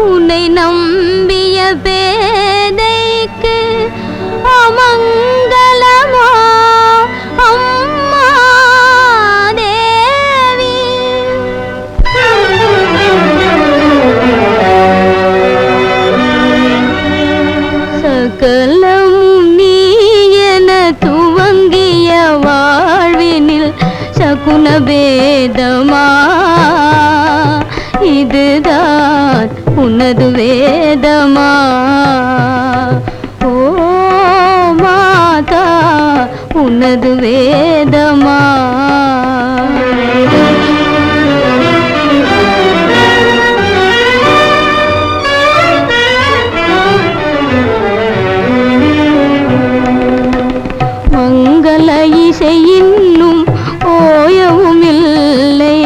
உன்னை நம்பிய பேதைக்கு அமங்கலமா அம்மா தேவி. சகலமும் நீ என துவங்கிய வாழ்வினில் சகுன பேதமா இதுதான் உனது வேதமா? ஓ மாதா உனது வேதமா? மங்கள இசை இன்னும் ஓயவும் இல்லை,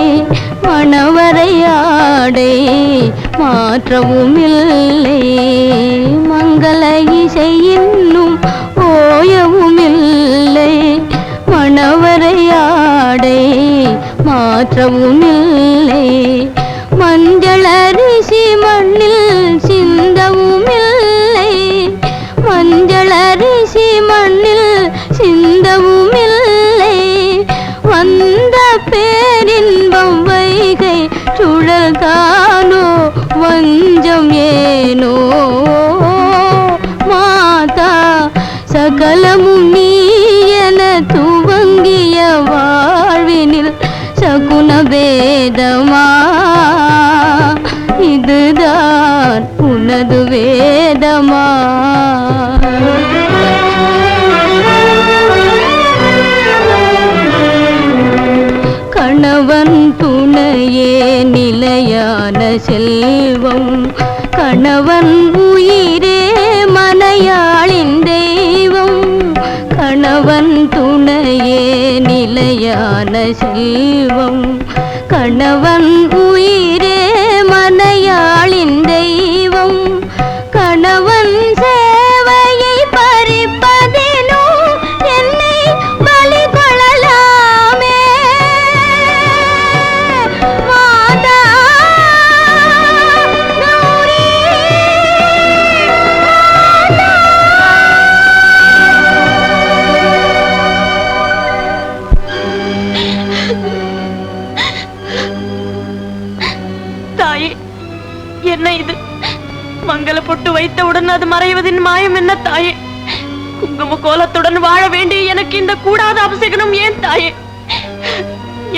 மணவரையாடை மாற்றவும் இல்லை. மங்கள இசை இன்னும் ஓயவும் இல்லை, மணவரையாடை மாற்றவும் இல்லை. மஞ்சள் அரிசி மண்ணில் சிந்தவும் இல்லை, மஞ்சள் அரிசி மண்ணில் சிந்தவும் இல்லை. வந்த பேரின்பம் வைகை சுழல்தானோ வஞ்சம் ஏனோ மாதா? சகலமும் நீ என துவங்கிய வாழ்வினில் சகுன வேதமா இதுதான் உனது வேதமா? கணவன் துணையே நிலையான செல்வம், கணவன் உயிரே மனையாளின் தெய்வம். கணவன் துணையே நிலையான செல்வம், கணவன் உயிரே மனையாளின் தெய்வம். கணவன் சேவையை பறிப்பதினோ என்னை பலி கொள்ளலாமே மாதா கௌரி. தாயே, என்ன இது? மங்கள பொட்டு வைத்தவுடன் அது மறைவதின் மாயம் என்ன தாயே? குங்கும கோலத்துடன் வாழ வேண்டி எனக்கு இந்த கூடாத அபிஷேகனம் ஏன் தாயே?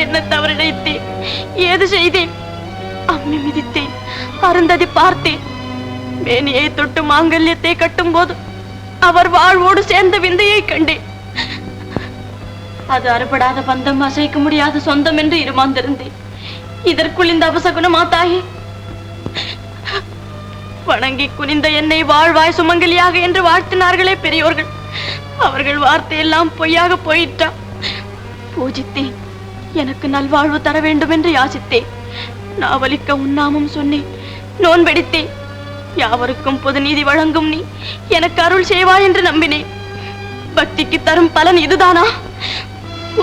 என்ன தவறிழைத்தேன்? ஏது செய்தேன்? அம்மி மிதித்தேன், அருந்ததி பார்த்தேன். மேனியை தொட்டு மாங்கல்யத்தை கட்டும் போது அவர் வாழ்வோடு சேர்ந்த விந்தையை கண்டேன். அது அறுபடாத பந்தம், அசைக்க முடியாத சொந்தம் என்று இருமாந்திருந்தேன். இதற்குள் இந்த அபசகுனமா தாயே? வணங்கி குனிந்த என்னை வாழ்வாய் சுமங்கலியாக என்று வாழ்த்தினார்களே பெரியோர்கள், அவர்கள் வார்த்தையெல்லாம் பொய்யாக போயிற்றா? பூஜித்தேன், எனக்கு நல்வாழ்வு தர வேண்டும் என்று யாசித்தேன். நாவலிக்க உன்னாமம் சொன்னேன், நோன்பெடித்தேன். யாவருக்கும் பொது நீதி வழங்கும் நீ எனக்கு அருள் செய்வாய் என்று நம்பினேன். பக்திக்கு தரும் பலன் இதுதானா?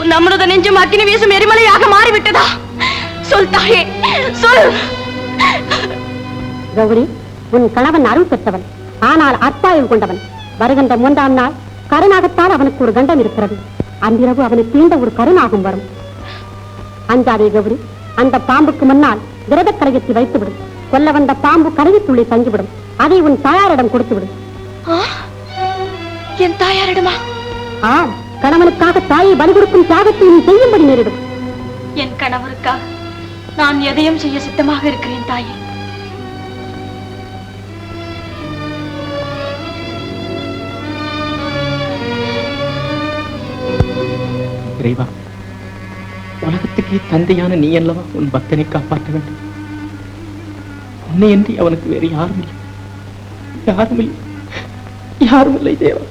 உன் அமிர்த நெஞ்சும் அக்கினி வீசும் எரிமலையாக மாறிவிட்டதா? சொல் தாயே, சொல். கௌரி, உன் கணவன் அருள் பெற்றவன், ஆனால் அற்பாயம் கொண்டவன். வருகின்ற 3ஆம் நாள் கருணாகத்தால் அவனுக்கு ஒரு கண்டம் இருக்கிறது. அன்றிரவு அவனுக்கு தீண்ட ஒரு கருணாகும் வரும். அஞ்சாதே கௌரி, அந்த பாம்புக்கு முன்னால் விரத கரையத்தை வைத்துவிடும். கொல்ல வந்த பாம்பு கரையத்துள்ளே தங்கிவிடும். அதை உன் தாயாரிடம் கொடுத்துவிடும். என் தாயாரிடமா? ஆம், கணவனுக்காக தாயை பலி கொடுக்கும் தியாகத்தை நீ செய்யும்படி நேரிடும். என் கணவருக்காக நான் எதையும் செய்ய சித்தமாக இருக்கிறேன் தாயே. இறைவா, உலகத்துக்கே தந்தையான நீ அல்லவா உன் பக்தனை காப்பாற்ற வேண்டும். உன்னை என்று அவனுக்கு வேறு யாரும் இல்லை, யாரும் இல்லை, யாரும் இல்லை தேவா.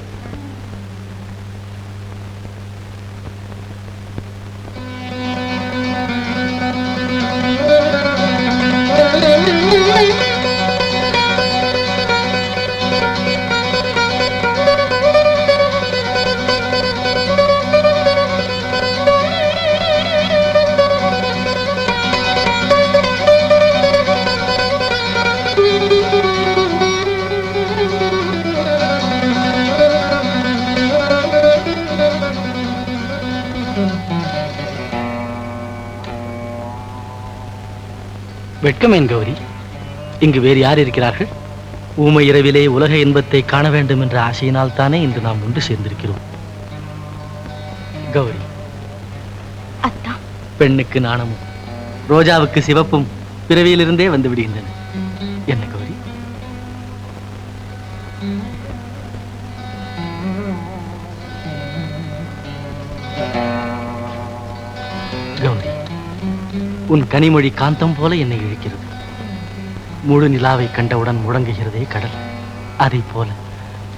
Thank you. வெட்கமேன் கௌரி, இங்கு வேறு யார் இருக்கிறார்கள்? ஊமை இரவிலே உலக இன்பத்தை காண வேண்டும் என்ற ஆசையினால் தானே இன்று நாம் ஒன்று சேர்ந்திருக்கிறோம். கௌரி, அத்தா, பெண்ணுக்கு நாணமும் ரோஜாவுக்கு சிவப்பும் பிறவியிலிருந்தே வந்து விடுகின்றன. என்ன கௌரி? கௌரி, உன் கனிமொழி காந்தம் போல என்னை இழுக்கிறது. முழு நிலாவை கண்டவுடன் முழங்குகிறதே கடல். அதை போல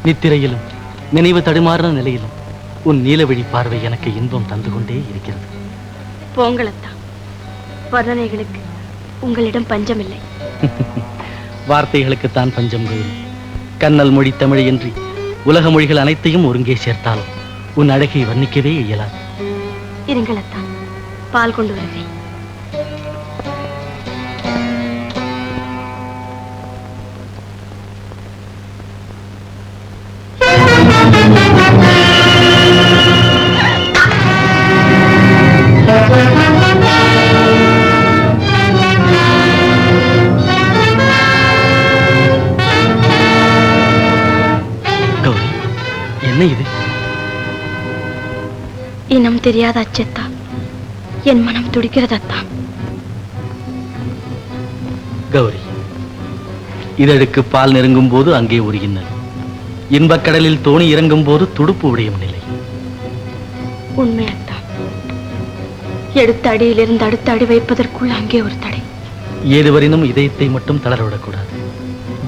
நித்திரையிலும் நினைவு தடுமாறுற நிலையிலும் உன் நீலவிழி பார்வை எனக்கு இன்பம் தந்து கொண்டே இருக்கிறது. போங்களத்தா, வர்ணனைகளுக்கு உங்களிடம் பஞ்சமில்லை. வார்த்தைகளுக்குத்தான் பஞ்சம் கௌரி. கண்ணல் மொழி தமிழையின்றி உலக மொழிகள் அனைத்தையும் ஒருங்கே சேர்த்தாலும் உன் அழகை வர்ணிக்கவே இயலாது. இருங்களத்தா, பால் கொண்டு வருகிறேன். கௌரி, என்ன இது? இனம் தெரியாத அச்சத்தால் என் மனம் துடிக்கிறதத்தா. கௌரி, இதழுக்கு பால் நெருங்கும் போது அங்கே ஒரு இன்னல், இன்பக்கடலில் தோணி இறங்கும் போது துடுப்பு உடையும் நிலை. உண்மை அத்தா, எடுத்த அடியிலிருந்து அடுத்த அடி வைப்பதற்குள் அங்கே ஒரு தடை. ஏதுவரினும் இதயத்தை மட்டும் தளரவிடக்கூடாது.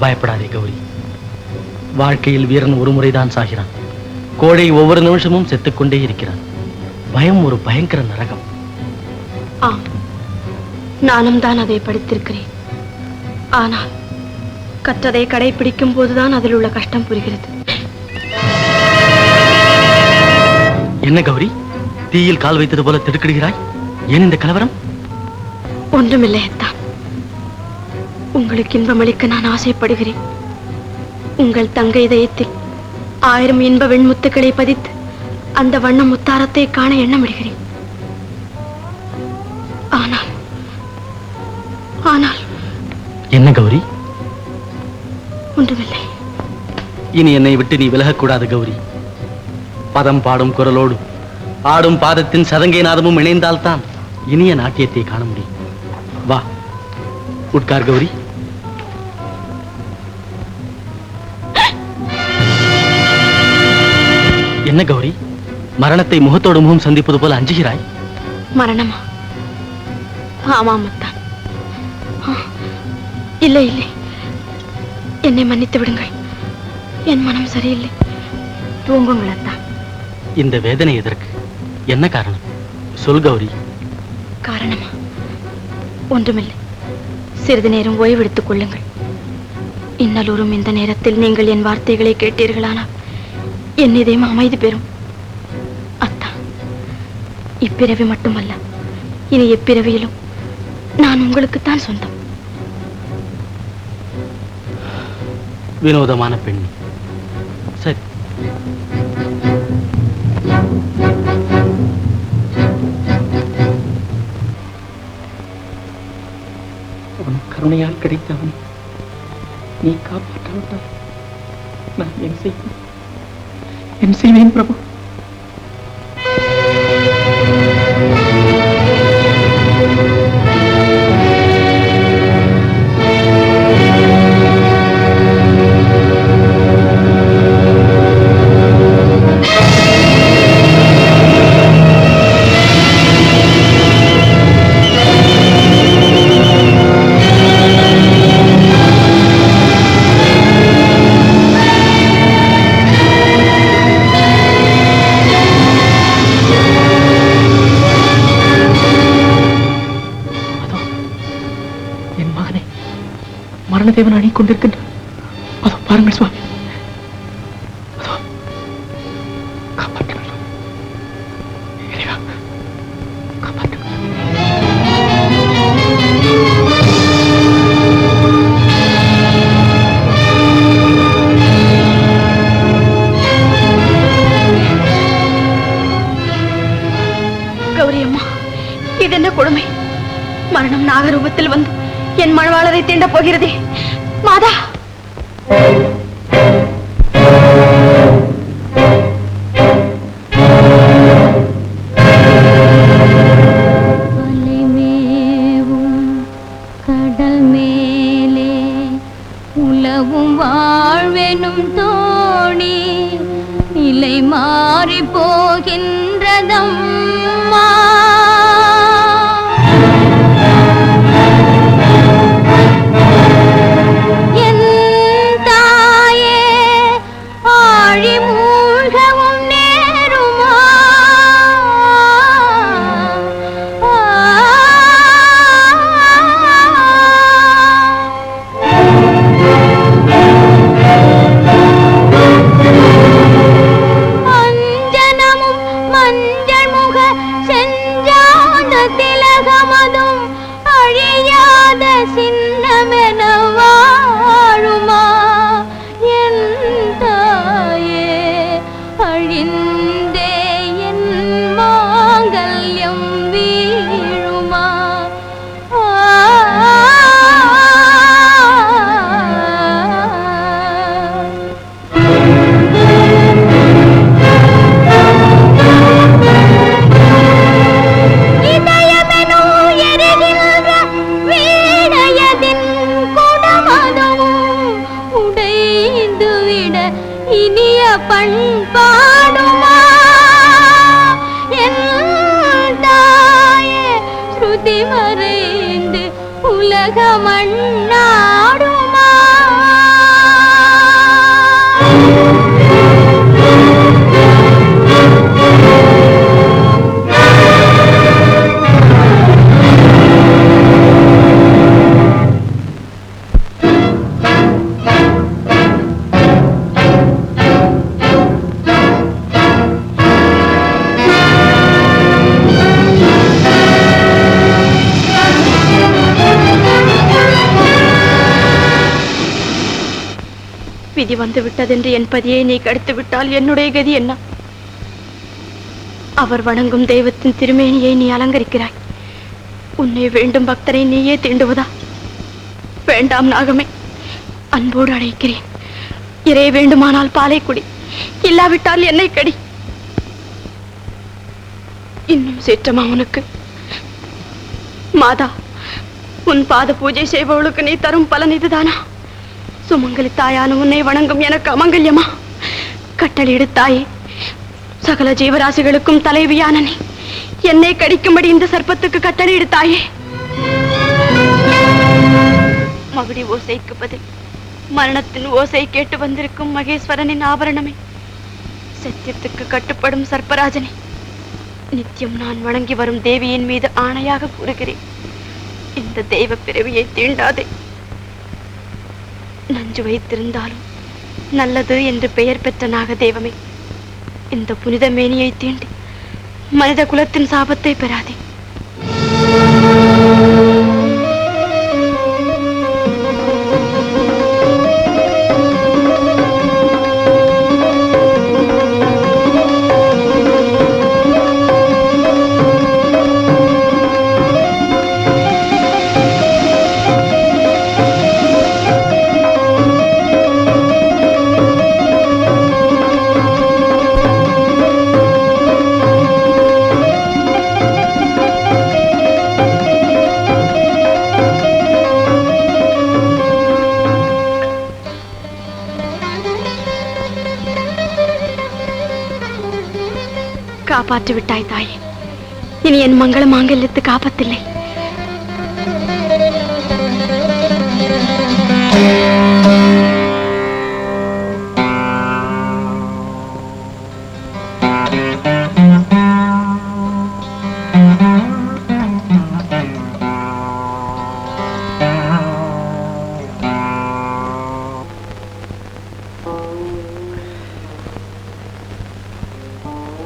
பயப்படாதே கௌரி. வாழ்க்கையில் வீரன் ஒரு முறைதான் சாகிறான். கோழை ஒவ்வொரு நிமிஷமும் செத்துக்கொண்டே இருக்கிறான். பயம் ஒரு பயங்கர நரகம். ஆம், நானும் தான் அதை படித்திருக்கிறேன். ஆனால் கற்றதை கடைபிடிக்கும் போதுதான் அதில் உள்ள கஷ்டம் புரிகிறது. என்ன கௌரி, தீயில் கால் வைத்தது போல திடுக்கிடுகிறாய்? ஏன் இந்த கலவரம்? ஒன்றுமில்லை அத்தா, உங்களுக்கு இன்பமளிக்க நான் ஆசைப்படுகிறேன். உங்கள் தங்கை இதயத்தில் 1000 இன்ப வெண்முத்துக்களை பதித்து அந்த வண்ண முத்தாரத்தை காண எண்ணமிடுகிறேன். ஆனால் ஆனால் என்ன கௌரி? ஒன்றுமில்லை. இனி என்னை விட்டு நீ விலகக்கூடாது கௌரி. பதம் பாடும் குரலோடு ஆடும் பாதத்தின் சதங்கை நாதமும் இணைந்தால்தான் இனிய நாட்டியத்தை காண முடியும். வா, உட்கார் கௌரி. என்ன கௌரி, மரணத்தை முகத்தோடு முகம் சந்திப்பது போல அஞ்சுகிறாய்? மரணமா? ஆமாம் அத்தான். இல்லை இல்லை, என்னை மன்னித்து விடுங்கள். என் மனம் சரியில்லை. தூங்குங்கள் அத்தான். இந்த வேதனை எதற்கு? என்ன காரணம்? சொல் கௌரி. காரணமா? ஒன்றுமில்லை. சிறிது நேரம் ஓய்வெடுத்துக் கொள்ளுங்கள். இன்னலூரும் இந்த நேரத்தில் நீங்கள் என் வார்த்தைகளை கேட்டீர்களானால் என் இதயம் அமைதி பெறும். அத்தா, இப்பிறவி மட்டுமல்ல, இனி எப்பிறவியிலும் நான் உங்களுக்குத்தான் சொந்தம். வினோதமான பெண். சரி, உன் கருணையால் கிடைத்தவன் நீ காப்பாற்றாவிட்டால் நான் என் செய்வேன் பிரபு? மரணதேவன் அணி கொண்டிருக்கின்றார். அதோ பாருங்கள் சுவாமி. காப்பாற்றுங்கள், காப்பாற்றுங்கள். கௌரி அம்மா, இது என்ன கொடுமை! மரணம் நாகரூபத்தில் வந்து என் மணவாளரை தீண்டப் போகிறதே. மாதா, கடல் மேலே உலவும் வாழ்வெனும் தோணி நிலை மாறி போகின்றதம்மா. என் தாயே ஆழி மூழ்கவும் நேருமா. அஞ்சனமும் மஞ்சள் முக செஞ்சாந்த திலகமதும் அழியாத சின்னமென வாழுமா. என் தாயே அழிந்தே என் மாங்கல்யம் வீழுமா. இதயமெனும் எரிகின்ற வீணையதின் குடமதுவும் உடைந்து விட இனிய பண்பாடுமா. என் தாயே ஸ்ருதி மறைந்து உலக மண்ணாடுமா. விதி வந்து விட்டதென்று என் பதியை நீ கடித்து விட்டால் என்னுடைய கதி என்ன? அவர் வணங்கும் தெய்வத்தின் திருமேனியை நீ அலங்கரிக்கிறாய். உன்னை வேண்டும் பக்தரை நீயே தீண்டுவதா? வேண்டாம் நாகமே, அன்போடு அழைக்கிறேன். இறை வேண்டுமானால் பாலை குடி, இல்லாவிட்டால் என்னை கடி. இன்னும் சேற்றமா உனக்கு? மாதா, உன் பாத பூஜை செய்பவளுக்கு நீ தரும் பலன் இதுதானா? சுமங்கலி தாயான உன்னை வணங்கும் எனக்கு அமங்கல்யமா? கட்டளையிடு தாயே, சகல ஜீவராசிகளுக்கும் தலைவியான நீ என்னை கடிக்கும்படி இந்த சர்ப்பத்துக்கு கட்டளையிடு தாயே. மகுடி ஓசைக்கு பதில் மரணத்தின் ஓசை கேட்டு வந்திருக்கும் மகேஸ்வரனின் ஆபரணமே, சத்தியத்துக்கு கட்டுப்படும் சர்ப்பராஜனே, நித்தியம் நான் வணங்கி வரும் தேவியின் மீது ஆணையாக கூறுகிறேன், இந்த தெய்வ பிறவியை தீண்டாதே. நஞ்சு வைத்திருந்தாலும் நல்லது என்று பெயர் பெற்ற நாக தெய்வமே, இந்த புனித மேனியை தீண்டி மனித குலத்தின் சாபத்தை பெறாதே. காப்பாற்றி விட்டாய் தாயே, இனி என் மங்கள மாங்கல்யத்துக்கு ஆபத்தில்லை.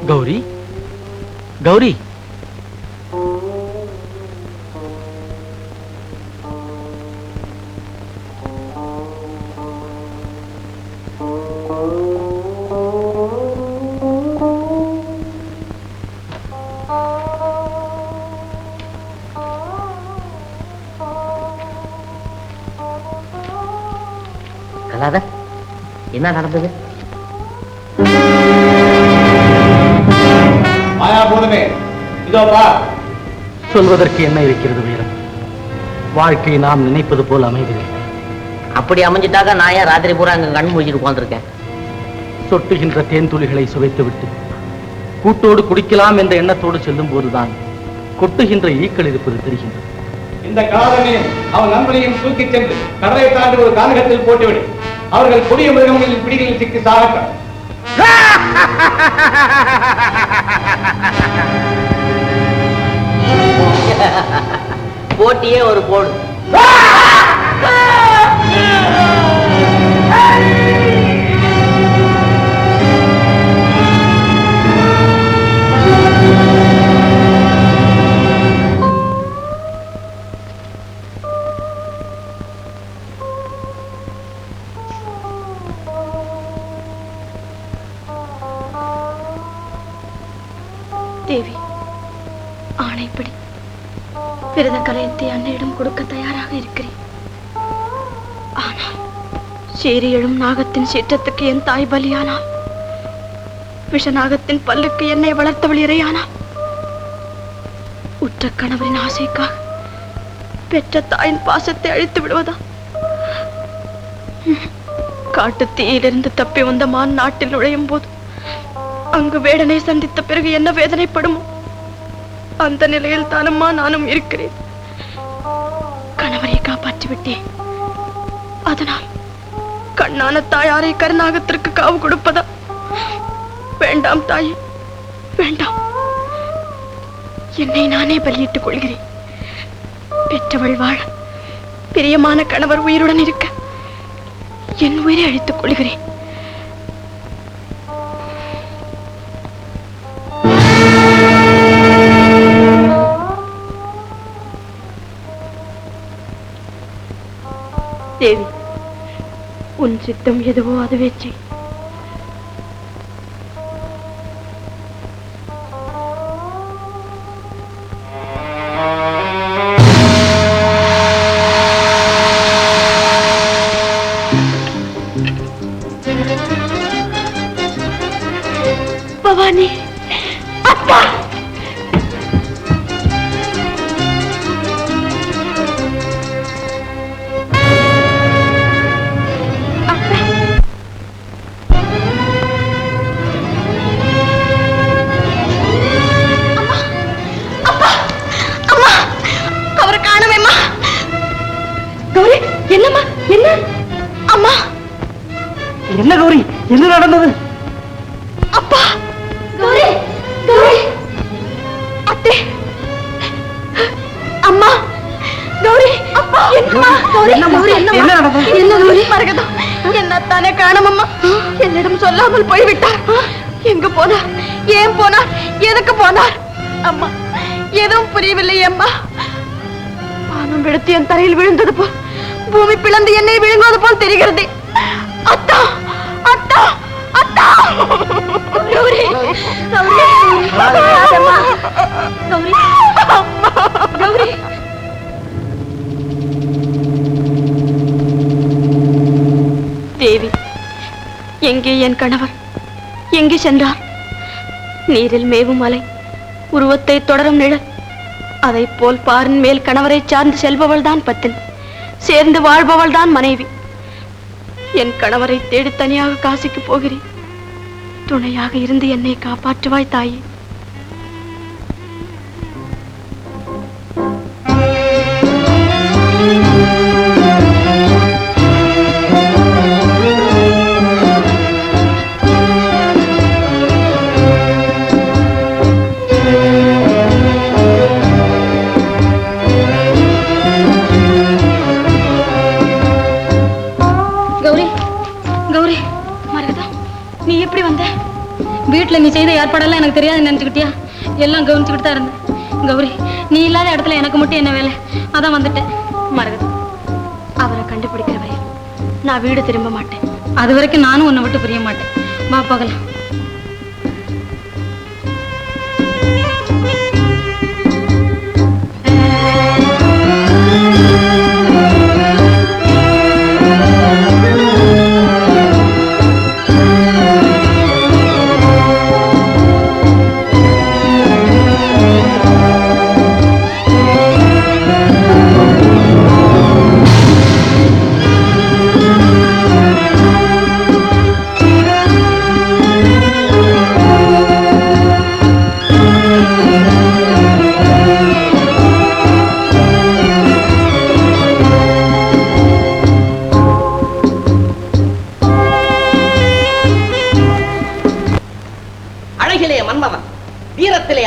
கௌரி, கௌரி, கலாதர், என்ன நடந்தது? சொல்வதற்கு என்ன இருக்கிறது வீரம்? வாழ்க்கை நாம் நினைப்பது போல் அமைவதில்லை. அப்படி அமைஞ்சிட்டாக்க நான் ஏன் ராத்திரி பூரா அங்க கண் முடிச்சுட்டு உட்கார்ந்திருக்கேன்? சொட்டுகின்ற தேன் துளிகளை சுவைத்துவிட்டு கூட்டோடு குடிக்கலாம் என்ற எண்ணத்தோடு செல்லும் போதுதான் கொட்டுகின்ற ஈக்கள் இருப்பது தெரிகின்றது. இந்த காதலையும் அவன் நண்பனையும் தூக்கிச் சென்று கடலை தாண்டி ஒரு கானகத்தில் போட்டுவிடு. அவர்கள் கொடிய மிருகங்களின் பிடிகளில் சிக்கி சாகட்டும். போட்டியே ஒரு போடு. தேவி, ஆணைப்படி விரத கலையத்தை அன்னையிடம் கொடுக்க தயாராக இருக்கிறேன். ஆனால் சேரி எழும் நாகத்தின் சீற்றத்துக்கு என் தாய் பலியானால், விஷநாகத்தின் பல்லுக்கு என்னை வளர்த்தவள் இறையானால், உற்ற கணவரின் ஆசைக்காக பெற்ற தாயின் பாசத்தை அழித்து விடுவதா? காட்டு தீயிலிருந்து தப்பி வந்த மான் நாட்டில் நுழையும் போது அங்கு வேடனை சந்தித்த பிறகு என்ன வேதனைப்படுமோ அந்த நிலையில் தானம்மா நானும் இருக்கிறேன். கணவரை காப்பாற்றி விட்டேன். அதனால் கண்ணான தாயாரை கருநாகத்திற்கு காவு கொடுப்பதா? வேண்டாம் தாயே, வேண்டாம். என்னை நானே பலியிட்டுக் கொள்கிறேன். பெற்றவள் வாழ, பிரியமான கணவர் உயிருடன் இருக்க என் உயிரை அழித்துக் கொள்கிறேன். தேவி, உன் சித்தம் எதுவோ அதுவே செய். பவானி, அப்பா! என்னம்மா, என்ன அம்மா? என்ன கௌரி, என்ன நடந்தது? அப்பா! கௌரி, கௌரி, அத்தை, அம்மா, கௌரி, அப்பா, என்னம்மா? கௌரி, கௌரி, என்ன நடந்தது? என்ன கௌரி? மரகதம், என்னத்தானே காணோம் அம்மா. என்னிடம் சொல்லாமல் போய்விட்டார். எங்க போனார்? ஏன் போனார்? எதுக்கு போனார்? அம்மா, எதுவும் புரியவில்லை அம்மா. வானம் விடுத்து என் தரையில் விழுந்தது போல், பூமி பிளந்து என்னை விழுங்குவது போல் தெரிகிறது. அத்தா, அத்தா, அத்தா! கௌரி, கௌரி, கௌரி, கௌரி. தேவி, எங்கே என் கணவர்? எங்கே சென்றார்? நீரில் மேவும் அலை, உருவத்தை தொடரும் நிழல், அதை போல் பாரின் மேல் கணவரை சார்ந்து செல்பவள் தான் பத்தினி, சேர்ந்து வாழ்பவள் தான் மனைவி. என் கணவரை தேடி தனியாக காசிக்கு போகிறேன். துணையாக இருந்து என்னை காப்பாற்றுவாய் தாயே. வீட்டுல நீ செய்த ஏற்பாடெல்லாம் எனக்கு தெரியாது நினைச்சுக்கிட்டியா? எல்லாம் கவனிச்சுக்கிட்டு தான் இருந்தேன். கௌரி, நீ இல்லாத இடத்துல எனக்கு மட்டும் என்ன வேலை? அதான் வந்துட்டேன். மரகதம், அவரை கண்டுபிடிக்கிற வரை நான் வீடு திரும்ப மாட்டேன். அது வரைக்கும் நானும் உன்னை விட்டு பிரிய மாட்டேன். வா போகலாம்.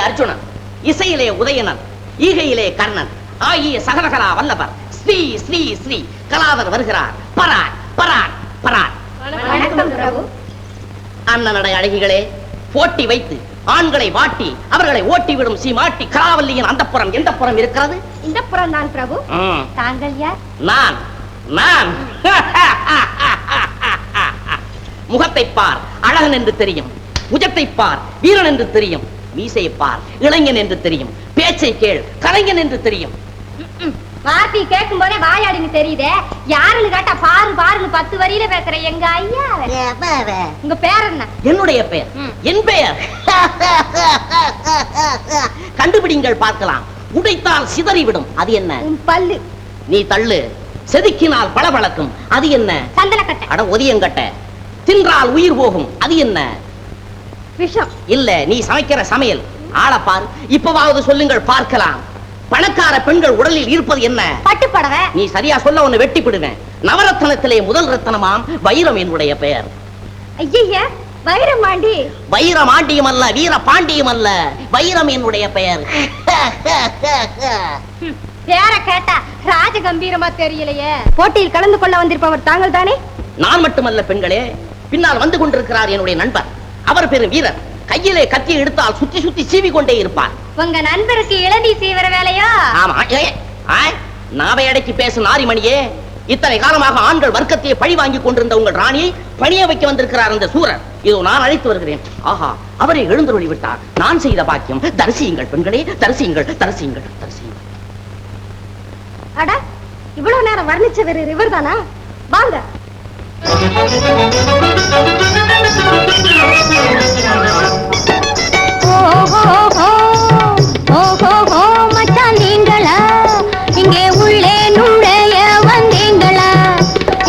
அர்ஜுனன், இசையிலே உதயணன், ஈகையிலே கர்ணன் ஆகிய சகலகலா வல்லவர் ஸ்ரீ ஸ்ரீ ஸ்ரீ கலாதர் வருகிறார். பரார் பரார் பரார். அண்ணனடை அழகிகளே, போட்டி வைத்து ஆண்களை வாட்டி அவர்களை ஓட்டிவிடும் சீமாட்டி கலாவல்லியின் அந்தப்புறம் எந்த புறம் இருக்கிறது? இந்த புறம் தான் பிரபு. தாங்கள் யார்? நான் நான் முகத்தை பார், அழகன் என்று தெரியும். புஜத்தை பார், வீரன் என்று தெரியும். மீசையை பார், இளைஞன் என்று தெரியும். பேச்சை கேள், கலைஞன் என்று தெரியும். வார்த்தை கேட்கும் போதே வாயாடின்னு தெரியுதே. யாருன்னு கேட்டா பாரு பாருன்னு 10 வரியில பேசுற எங்க ஐயா. உங்க பேர் என்ன? என்னுடைய பெயர், என் பெயர். கண்டுபிடிங்கள் பார்க்கலாம். உடைத்தால் சிதறிவிடும், அது என்ன? பல்லு. நீ தள்ளு. செதுக்கினால் பளபளக்கும், அது என்ன? சந்தனக்கட்டை. அட ஒதியங்கட்ட. தின்றால் உயிர் போகும், அது என்ன? விஷம். இல்ல, நீ சமைக்கிற சமையல். ஆளப்பார், இப்பவாவது சொல்லுங்கள் பார்க்கலாம். பணக்கார பெண்கள் உடலில் இருப்பது என்ன? பட்டுப்படவை. நீ சரியா சொல்ல உன்னை வெட்டிப்பிடுவேன். நவரத்னத்திலே முதல் ரத்னமாம் வைரம் என்னுடைய பெயர். ஐயா, வைரமாண்டி. வைரமாண்டியும் அல்ல, வீர பாண்டியும் அல்ல, வைரம் என்னுடைய பெயர். பேர கேட்டா ராஜ கம்பீரமா தெரியலையே. போட்டியில் கலந்து கொள்ள வந்திருப்பவர் தாங்கள் தானே? நான் மட்டுமல்ல பெண்களே, பின்னால் வந்து கொண்டிருக்கிறார் என்னுடைய நண்பர். அவர் பெரும் வீரர். கையிலே கத்தியை எடுத்தால் சுத்தி சுத்தி சீவி கொண்டே இருப்பார். உங்க நண்பருக்கு இளநீ சீவர வேலையோ? ஆமா. நாவை அடக்கி பேசும் நாரிமணியே, இத்தனை காலமாக ஆண்கள் வர்க்கத்தையே பழி வாங்கி கொண்டிருந்த உங்கள் ராணியை பணிய வைக்க வந்திருக்கிறார் அந்த சூரர். இதோ நான் அழைத்து வருகிறேன். ஆஹா, அவரை எழுந்தருளி விட்டார். நான் செய்த பாக்கியம். தரிசியுங்கள் பெண்களே, தரிசியுங்கள், தரிசியுங்கள், தரிசியுங்கள். அட, இவ்வளவு நேரம் வர்ணிச்சவர் இவர் தானா? வாங்க. மச்சான் நீங்களா இங்கே உள்ளே நுழைய வந்தீங்களா?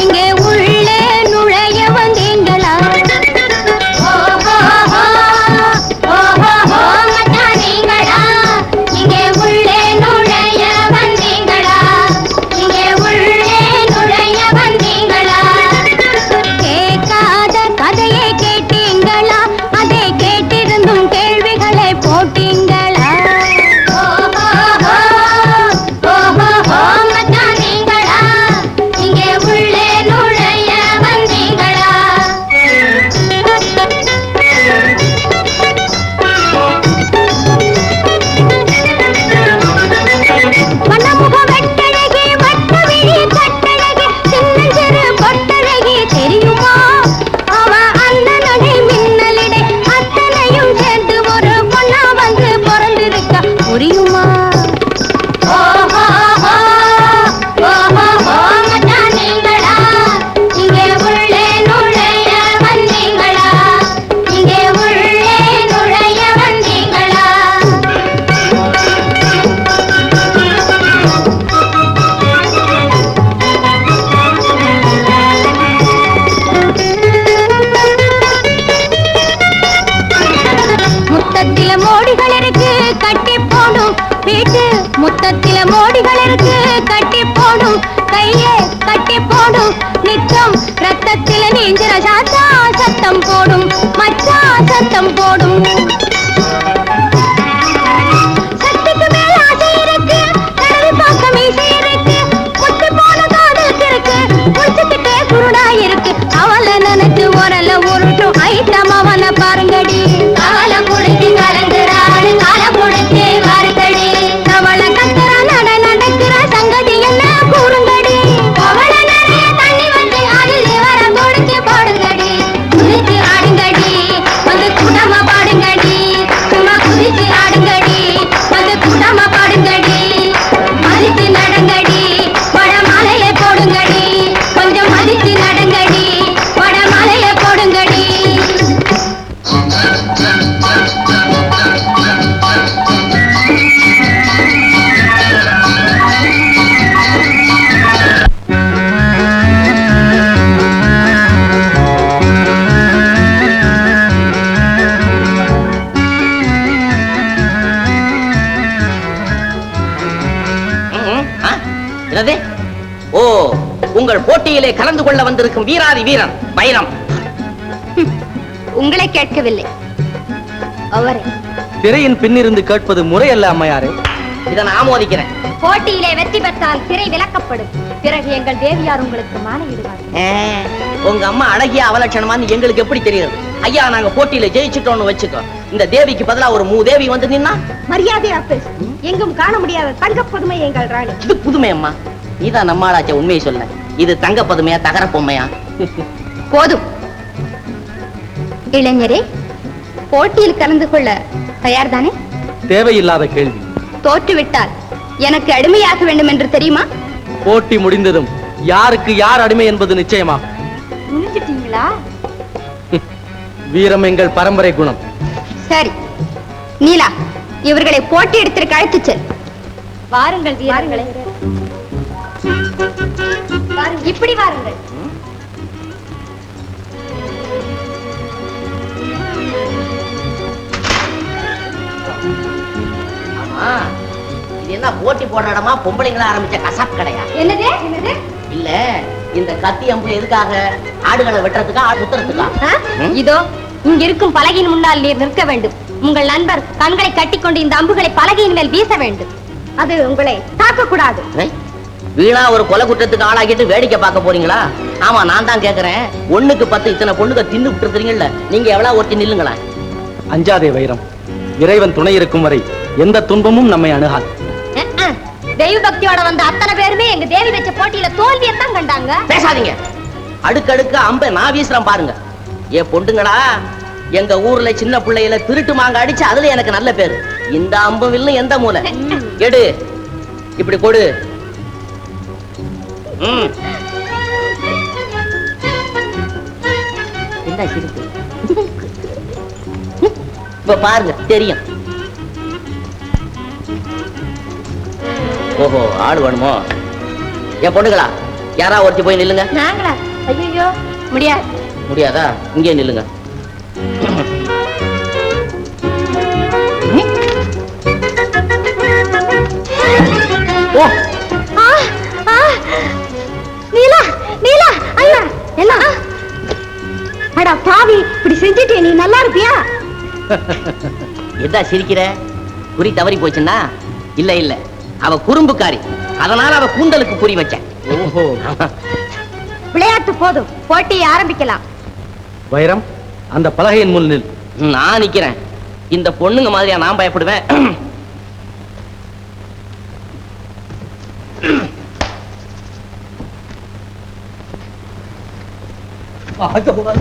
இங்கே உள்ளே நுழைய வந்தீங்களா? மச்சான் நீங்களா இங்கே உள்ளே நுழைய வந்தீங்களா? இங்கே உள்ளே நுழைய வந்தீங்களா? கேட்காத கதையை கேட்டீங்களா? அதை கேட்டிருந்தும் கேள்விகளை போட்டீங்களா? மச்சான் நீங்களா இங்கே உள்ளே நுழைய வந்தீங்களா? வண்ணமுக வெட்டழகி, வட்ட விழி கட்டழகி, சின்னஞ்சிறு பொட்டழகி தெரியுமா? அவ அண்ணனடை மின்னலிடை அத்தனையும் சேர்ந்து ஒரு பொண்ணா வந்து பிறந்திருக்க புரியுமா? மச்சான் நீங்களா இங்கே உள்ளே நுழைய வந்தீங்களா? இங்கே உள்ளே நுழைய வந்தீங்களா? முத்தத்தில மோடிகள் இருக்கு கட்டி போடும் வீட்டு. முத்தத்தில மோடிகள் இருக்கு கட்டி போடும் கையே கட்டி போடும் நித்தம். ரத்தத்தில நீஞ்சிற சாத்தா சத்தம் போடும் மச்சா சத்தம் போடும். சக்திக்கு மேல ஆசை இருக்கு, கடல் பார்க்க மீசை இருக்கு, குட்டி போன காதல் இருக்கு, குடிச்சுக்கிட்டே குருடா இருக்கு. அவளை நினைச்சு உரல உருட்டும் ஐட்டம் அவனை பாருங்கடி. அவளை குடிச்சு கலங்குறாள், காலை குடிச்சு வருத்தடி. அவளை கத்துற நட நடக்கிற சங்கதி என்ன கூறுங்கடி. அவளை நிறைய தண்ணி வந்து அதில் இவர குடிச்சு போடுங்கடி. குதிச்சு ஆடுங்கடி, வந்து குடமா பாடுங்கடி. சும்மா குதிச்சு ஆடுங்கடி, வந்து குடமா பாடுங்கடி. மதிச்சு நடங்கடி, வடமலையை போடுங்கடி. கொஞ்சம் மதிச்சு நடங்கடி, வடமலையை போடுங்கடி. என்னது? ஓ, உங்கள் போட்டியிலே கலந்து கொள்ள வந்திருக்கும் வீராதி வீரன் வைரம். உங்களை கேட்கவில்லை, அவரை. திரையின் பின்னிருந்து கேட்பது முறையல்ல அம்மையாரே. இதை நான் ஆமோதிக்கிறேன். போட்டியிலே வெற்றி பெற்றால் திரை விலக்கப்படும். பிறகு எங்கள் தேவியார் உங்களுக்கு மாலையிடுவார். உங்க அம்மா அழகிய அவலட்சணமான்னு எங்களுக்கு எப்படி தெரியுது? ஐயா, நாங்க போட்டியில ஜெயிச்சிட்டோம்னு வச்சுக்கோ, இந்த தேவிக்கு பதிலா ஒரு மூதேவி வந்து நின்னா மரியாதையா பேசு. எங்கும் காண முடியாத தங்க பதுமை எங்கள் ராணி. இது புதுமை அம்மா. நீதான் நம்மாளாச்ச, உண்மையை சொல்ல. இது தங்க பதுமையா தகர பொம்மையா? போதும் இளைஞரே, போட்டியில் கலந்து கொள்ள தயார்தானே? தேவையில்லாத கேள்வி. தோற்றுவிட்டால் எனக்கு அடிமையாக வேண்டும் என்று தெரியுமா? போட்டி முடிந்ததும் யாருக்கு யார் அடிமை என்பது நிச்சயமா. புரிஞ்சுட்டீங்களா? வீரம் எங்கள் பரம்பரை குணம். சரி நீலா, இவர்களை போட்டி இடத்திற்கு அழைத்துச் செல். வாருங்கள் வீரர்களே, இப்படி வாருங்கள். ஆமா, இது என்ன போட்டி போடுற இடமா, பொம்பளைங்களா ஆரம்பிச்ச கசாப் கடையா? என்னது என்னது? இல்ல, இந்த கத்தி அம்பு எதுக்காக? ஆடுகளை வெட்டுறதுக்கா, ஆடு குத்துறதுக்கா? இதோ இங்க இருக்கும் பலகையின் முன்னால் நீர் நிற்க வேண்டும். உங்கள் நண்பர் கண்களை கட்டிக்கொண்டு இந்த அம்புகளை பலகையின் மேல் வீச வேண்டும். அது உங்களை தாக்க கூடாது. வீணா ஒரு கொலை குற்றத்துக்கு ஆளாகிட்டு வேடிக்கை பார்க்க போறீங்களா? ஆமா, நான் தான் கேக்குறேன். 1க்கு 10 இத்தனை பொண்ணுங்க தின்னு விட்டு இருக்கீங்கல்ல, நீங்க எவ்வளவு ஒட்டி நில்லுங்களா? அஞ்சாதே வைரம், இறைவன் துணை இருக்கும் வரை எந்த துன்பமும் நம்மை அணுகாது. தெய்வ பக்தியோட வந்த அத்தனை பேருமே எங்க தேவி வச்ச போட்டியில தோல்வியத்தான் கண்டாங்க. பேசாதீங்க. அடுக்கடுக்கு அம்பை நான் வீசுறேன் பாருங்க. ஏ பொண்டுங்களா, எங்க ஊர்ல சின்ன பிள்ளையில திருட்டு மாங்க அடிச்சு அதுல எனக்கு நல்ல பேரு. இந்த அம்பு வில்லு எந்த மூலை? எடு, இப்படி கொடு. என்ன சிரிப்பு? இப்ப பாருங்க, தெரியும். ஓஹோ, ஆடு வேணுமோ? என் பொண்ணுங்களா, யாரா ஒருத்தி போய் நில்லுங்க. நாங்களா? ஐயோ, முடியாது. முடியாதா? இங்கே நில்லுங்க. ஓ, நீலா, நீலா, ஐயா, என்ன? அட பாவி, இப்படி செஞ்சிட்டே நீ நல்லா இருப்பியா? எதா சிரிக்கிற? குறி தவறி போச்சுன்னா? இல்ல இல்ல, அவ குறும்புக்காரி, அதனால அவ கூந்தலுக்கு குறி வச்சேன். ஓஹோ. விளையாட்டு போதும், போட்டியை ஆரம்பிக்கலாம். வைரம், அந்த பலகையின் முன் நில். நான் நிக்கிறேன். இந்த பொண்ணுங்க மாதிரியா நான் பயப்படுவேன்?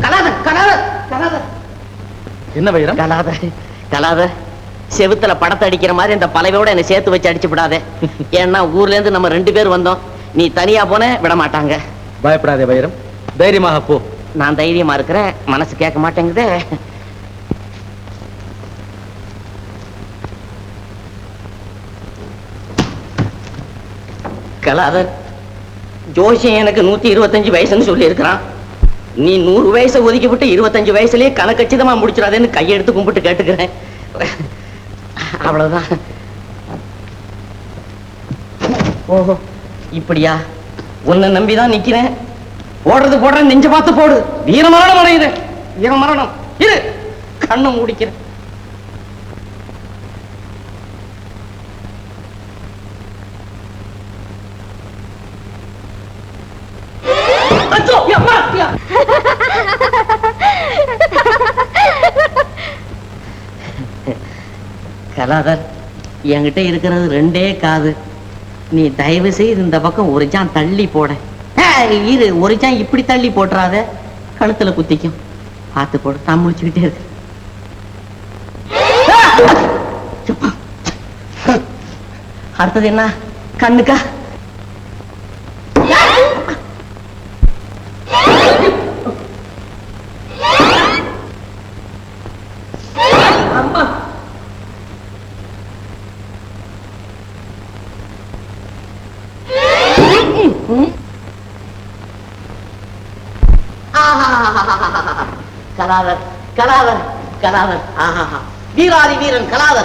கலாதர், கலாதர், கலாதர். என்ன வைரம்? கலாதர், கலாதர், செவுத்துல படத்தை அடிக்கிற மாதிரி இந்த பலவையோட என்ன சேர்த்து வச்சு அடிச்சு விடாதே. ஏன்னா ஊர்ல இருந்து நம்ம 2 பேர் வந்தோம். நீ தனியா போன விட மாட்டாங்க. பயப்படாதே வைரம், தைரியமாக போ. நான் தைரியமா இருக்கிறேன், மனசு கேட்க மாட்டேங்குதே. கலாதர், ஜோசியம் எனக்கு 125 வயசுன்னு சொல்லி இருக்கிறான். நீ 100 வயசை ஒதுக்கி விட்டு 25 வயசுலயே கணக்கச்சிதமா முடிச்சிடாதேன்னு கையெடுத்து கும்பிட்டு கேட்டுக்கிறேன். அவ்வளவுதான். ஓஹோ, இப்படியா? உன்னை நம்பிதான் நிக்கிறேன். போடுறேன், நெஞ்ச பார்த்து போடு. வீரமரணம் அடையுது, வீரமரணம். இரு, கண்ணை மூடிக்கிறேன். கலாதர், என்கிட்ட இருக்கிறது 2 காது. நீ தயவு செய்து இந்த பக்கம் ஒரு ஜான் தள்ளி போட. இரு, ஒரு ஜான் இப்படி தள்ளி போட்டுறாத, கழுத்துல குத்திக்கும். பார்த்து போடு, நான் முடிச்சுக்கிட்டே இருக்கு. அடுத்தது என்ன? கண்ணுக்கா? கலாதர், கலாதர், கலாதர். வீராதி வீரன் கலாதர்.